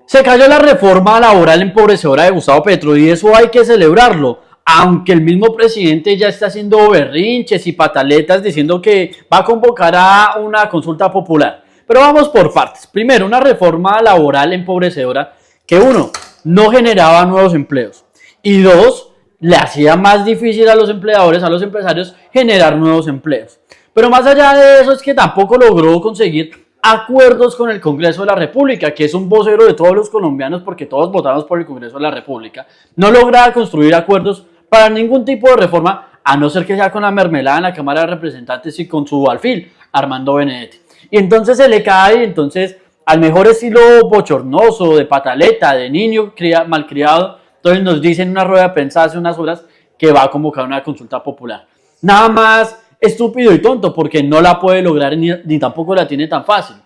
Se cayó la reforma laboral empobrecedora de Gustavo Petro y eso hay que celebrarlo, aunque el mismo presidente ya está haciendo berrinches y pataletas diciendo que va a convocar a una consulta popular. Pero vamos por partes. Primero, una reforma laboral empobrecedora que uno, no generaba nuevos empleos y dos, le hacía más difícil a los empleadores, a los empresarios, generar nuevos empleos. Pero más allá de eso es que tampoco logró conseguir acuerdos con el Congreso de la República, que es un vocero de todos los colombianos porque todos votamos por el Congreso de la República. No logra construir acuerdos para ningún tipo de reforma, a no ser que sea con la mermelada en la Cámara de Representantes y con su alfil, Armando Benedetti. Y entonces se le cae, entonces al mejor estilo bochornoso, de pataleta, de niño malcriado, entonces nos dice en una rueda de prensa hace unas horas que va a convocar una consulta popular. Nada más estúpido y tonto porque no la puede lograr ni tampoco la tiene tan fácil.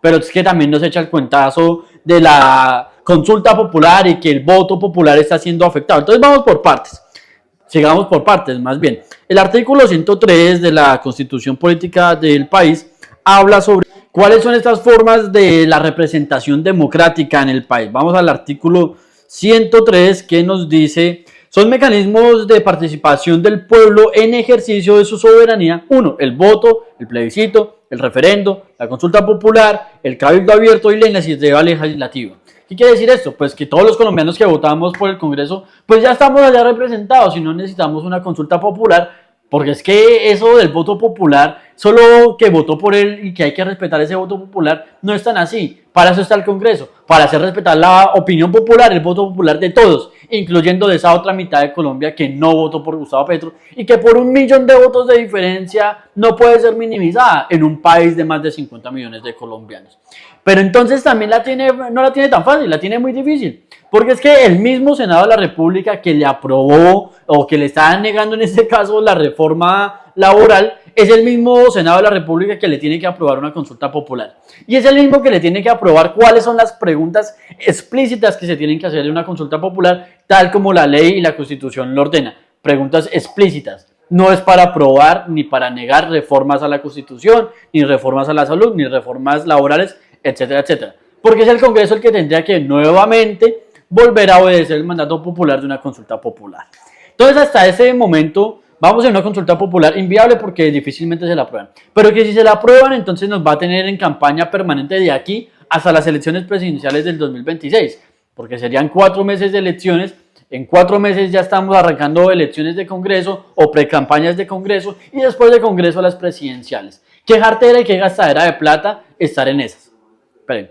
Pero es que también nos echa el cuentazo de la consulta popular y que el voto popular está siendo afectado. Entonces vamos por partes. Sigamos por partes, más bien. El artículo 103 de la Constitución Política del país habla sobre cuáles son estas formas de la representación democrática en el país. Vamos al artículo 103 que nos dice: son mecanismos de participación del pueblo en ejercicio de su soberanía. 1. El voto, el plebiscito, el referendo, la consulta popular, el cabildo abierto y la iniciativa legislativa. ¿Qué quiere decir esto? Pues que todos los colombianos que votamos por el Congreso, pues ya estamos allá representados y no necesitamos una consulta popular, porque es que eso del voto popular, solo que votó por él y que hay que respetar ese voto popular, no es tan así. Para eso está el Congreso, para hacer respetar la opinión popular, el voto popular de todos, incluyendo de esa otra mitad de Colombia que no votó por Gustavo Petro y que por 1.000.000 de votos de diferencia no puede ser minimizada en un país de más de 50 millones de colombianos. Pero entonces también no la tiene tan fácil, la tiene muy difícil, porque es que el mismo Senado de la República que le aprobó o que le está negando en este caso la reforma laboral, es el mismo Senado de la República que le tiene que aprobar una consulta popular. Y es el mismo que le tiene que aprobar cuáles son las preguntas explícitas que se tienen que hacer en una consulta popular, tal como la ley y la Constitución lo ordena. Preguntas explícitas. No es para aprobar ni para negar reformas a la Constitución, ni reformas a la salud, ni reformas laborales, etcétera, etcétera. Porque es el Congreso el que tendría que nuevamente volver a obedecer el mandato popular de una consulta popular. Entonces, hasta ese momento vamos a una consulta popular inviable porque difícilmente se la aprueban. Pero que si se la aprueban, entonces nos va a tener en campaña permanente de aquí hasta las elecciones presidenciales del 2026. Porque serían 4 meses de elecciones. En 4 meses ya estamos arrancando elecciones de Congreso o precampañas de Congreso y después de Congreso las presidenciales. Qué jartera y qué gastadera de plata estar en esas. Esperen.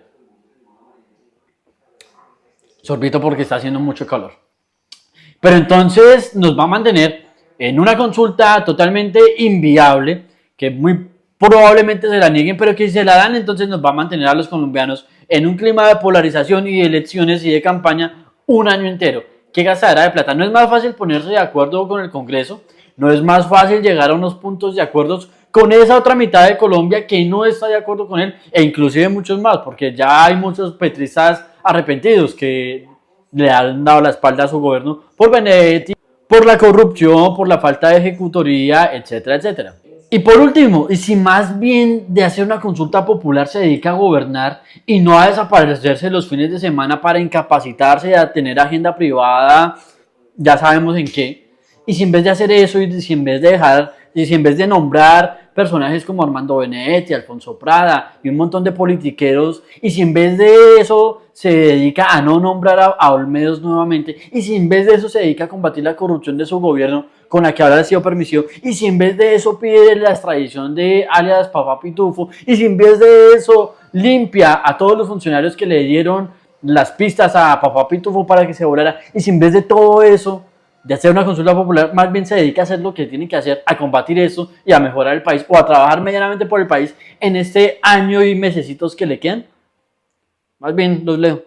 Sorbito porque está haciendo mucho calor. Pero entonces nos va a mantener en una consulta totalmente inviable, que muy probablemente se la nieguen, pero que si se la dan, entonces nos va a mantener a los colombianos en un clima de polarización y de elecciones y de campaña un año entero. ¿Qué gastadera de plata? No es más fácil ponerse de acuerdo con el Congreso, no es más fácil llegar a unos puntos de acuerdos con esa otra mitad de Colombia que no está de acuerdo con él, e inclusive muchos más, porque ya hay muchos petristas arrepentidos que le han dado la espalda a su gobierno por Benedetti, por la corrupción, por la falta de ejecutoría, etcétera, etcétera. Y por último, y si más bien de hacer una consulta popular se dedica a gobernar y no a desaparecerse los fines de semana para incapacitarse y a tener agenda privada, ya sabemos en qué, y si en vez de hacer eso y si en vez de nombrar personajes como Armando Benedetti, Alfonso Prada y un montón de politiqueros, y si en vez de eso se dedica a no nombrar a Olmedos nuevamente, y si en vez de eso se dedica a combatir la corrupción de su gobierno, con la que ahora ha sido permisivo, y si en vez de eso pide la extradición de alias Papá Pitufo, y si en vez de eso limpia a todos los funcionarios que le dieron las pistas a Papá Pitufo para que se volara, y si en vez de todo eso, de hacer una consulta popular, más bien se dedica a hacer lo que tiene que hacer, a combatir eso y a mejorar el país, o a trabajar medianamente por el país en este año y mesecitos que le quedan, más bien los leo.